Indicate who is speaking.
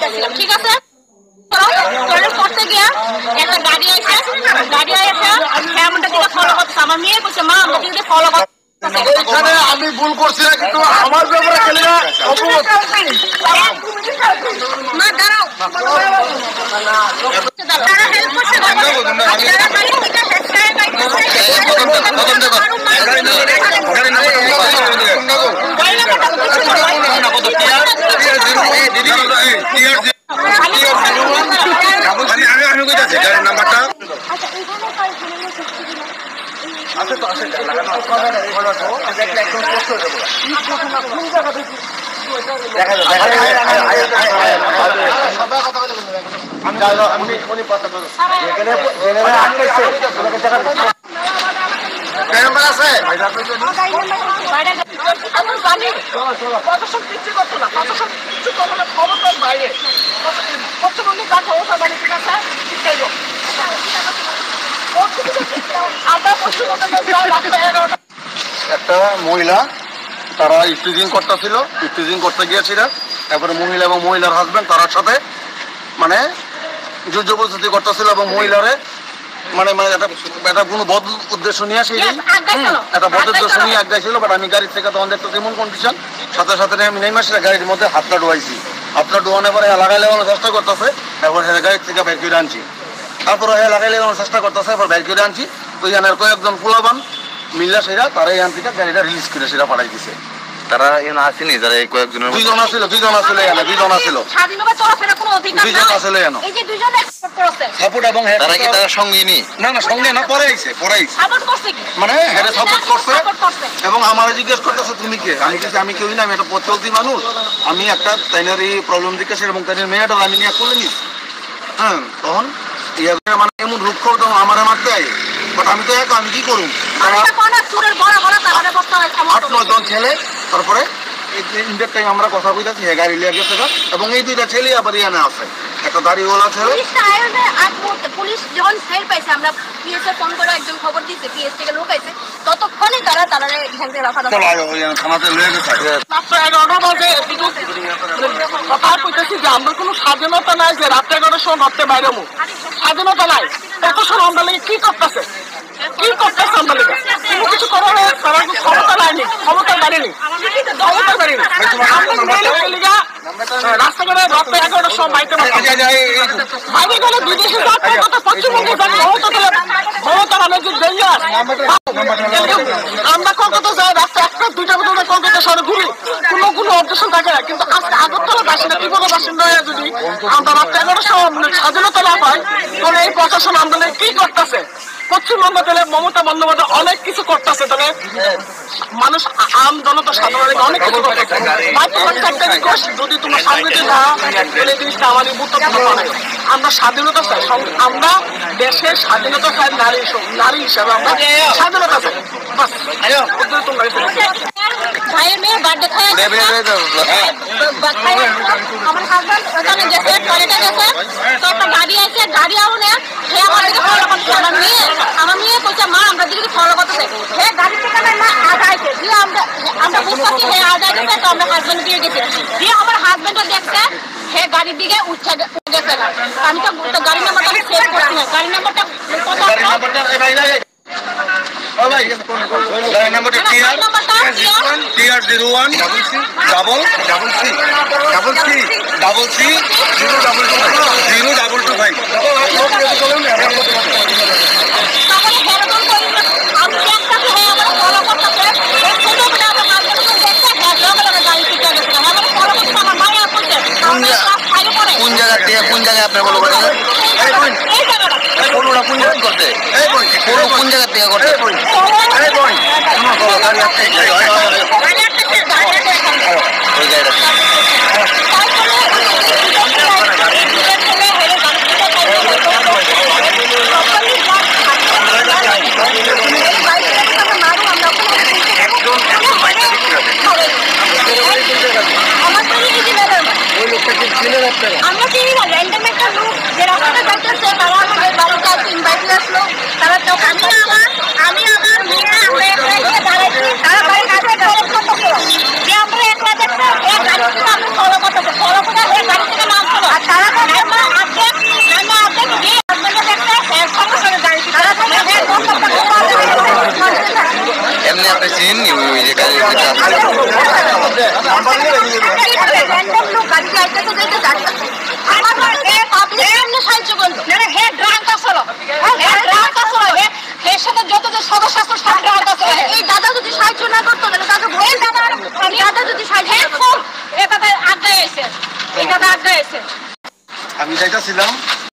Speaker 1: যাইতেছিলাম, ঠিক আছে? টয়লেট করতে গিয়া একটা গাড়ি এসে আমাদের দিকে ফলো করছে। আমার মেয়ে বলছে মা আমাদের দিকে ফলো করছে।
Speaker 2: এখানে আমি ভুল করছি না, কিন্তু আমার ব্যাপারে খেলে না
Speaker 1: মা দাঁড়াও, তারা হেল্প করছে।
Speaker 2: একটা মহিলা তারা স্টিচিং করতেছিল, স্টিচিং করতে গিয়েছিল। তারপরে মহিলা এবং মহিলার হাজবেন্ড তার সাথে মানে জোর জবরদস্তি করতেছিল এবং মহিলারে মানে একটা কোনো বদ উদ্দেশ্য নিয়ে আসে একটা বদ উদ্দেশ্য নিয়ে আগাইছিল। বাট আমি গাড়ি থেকে তখন দেখতে এমন কন্ডিশন, সাথে সাথে আমি নেমে আসলে গাড়ির মধ্যে হাতটা ডুয়াইছি। হাতটা ডুয়ানোর পরে লাগাই লাগানোর চেষ্টা করতেছে, তারপর গাড়ি থেকে বের করে আনছি। তারপরে লাগাই লাগানোর চেষ্টা করতেছে, এরপর বের করে আনছি। তো ইয়ানের কয়েকজন পোলাবান মিল্লা সেরা তারা এই আনতিটা গাড়িটা রিলিজ করে সেটা পাঠাই দিছে।
Speaker 3: তারা এখানে আসেনি, যারা এই কয়েকজনের
Speaker 2: দুইজন আছিল দুইজন ছিল সাপোর্ট এবং
Speaker 3: তারা কি তারা সঙ্গে নি
Speaker 2: না না সঙ্গে না পরে আইছে মানে হেরে সাপোর্ট করছে এবং আমার জিজ্ঞেস করতেছে তুমি কে। আমি কিছু আমি কেউই না, আমি একটা পথ চলতি মানুষ। আমি একটা তাইনারি প্রবলেম জিজ্ঞাসা এবং তাইনের মেয়েটা আমি নিয়ে করে নিস। হ্যাঁ তখন মানে এমন রূপ করতাম আমার মারতে আয়। বাট আমি তো এক আমি কি করুন 8-9 জন ছেলে। তারপরে ইন্ডিয়ার টাইম আমরা কথা কইতাছি গাড়ি লিয়ে গেছে এবং এই দুইটা ছেলে আবার ইয়ানে আছে। একটা দাড়িওয়ালা ছেলে
Speaker 1: পুলিশ যখন ফের পাইছে, আমরা পিএসএ ফোন করে একজন খবর দিয়েছে, পিএস থেকে লোক আইছে, ততক্ষণে তারা এখান থেকে রাখা
Speaker 2: থানাতে লয়ে গেছে।
Speaker 4: কথা কইতেছি যে আমরা কোনো স্বাধীনতা নাই যে রাত 11টার সময় ভাবতে বাইরে মুখ স্বাধীনতা নাই। এত সময় আমরা কি করতেছে আমরা লেগে কোনো কিছু করার তারা ক্ষমতা নেয়নি, ক্ষমতা বাড়েনি। রাস্তাঘাটে রাত 11টার সময় বাইরে গেলে বিদেশে পশ্চিমবঙ্গে মমতা বানার্জির জেলে আমরা কলকাতা যাই রাস্তা 1-2টা মতো কলকাতা শহরে ঘুরি, কোনো অবজেকশন থাকে না। কিন্তু আজকে আগরতলা বাসিন্দা ত্রিপুরা বাসিন্দা হয়ে যদি আমরা রাত 11টার সময় স্বাধীনতা না পাই, তাহলে এই প্রশাসন আমাদের কি করতেছে? পশ্চিমবঙ্গ তাহলে মমতা বন্দ্যোপাধ্যায় অনেক কিছু করতেছে, তাহলে মানুষ আম জনতা সাধারণ অনেক কিছু করতেছে। যদি তোমার সামনে না তাহলে জিনিসটা আমাদের গুরুত্বপূর্ণ নয়। আমরা স্বাধীনতা চাই, আমরা দেশের স্বাধীনতা চাই, নারী হিসাবে আমরা স্বাধীনতা চাই।
Speaker 1: ভাইয়ের মেয়ে বার্থডে খায় আমার হাজবেন্ড ওখানে গেছে, টয়লেটে গেছে, তো একটা গাড়ি আছে, গাড়ি আউনে সে আমার দিকে ফলো করছে। আমার মেয়ে বলছে মা আমরা দিকে ফলো করতেছে, সে গাড়ি থেকে না আগাইছে দিয়ে আমরা বুঝতেছি হে আগাইছে। তো আমরা হাজবেন্ড দিয়ে গেছি, দিয়ে আমার হাজবেন্ডও দেখছে সে গাড়ির দিকে উঠে গেছে। আমি তো গাড়ি নাম্বারটা আমি সেভ করছি না, গাড়ি নাম্বারটা
Speaker 2: নাম্বারটা TR01
Speaker 3: কোন জায়গায় আপনার বলো কোন জায়গা করতে কোন জায়গা থেকে করতে ওই গাড়িটা
Speaker 1: আমরা চিনি না, র্যান্ডম একটা লোক যে রাস্তাটা যাইতেছে তারা আমাদের বাড়িতে আসে ইনভাইট আসলো। তারা তো আমি আমার মেয়ে আমরা দাঁড়াইছি, তারা বাড়ির কাছে যত যে সদস্য এই দাদা যদি সাহায্য না করতো তাহলে দাদা যদি সাহায্য আড্ডায় এসে এই দাদা আড্ডায় এসে
Speaker 2: আমি যাইতেছিলাম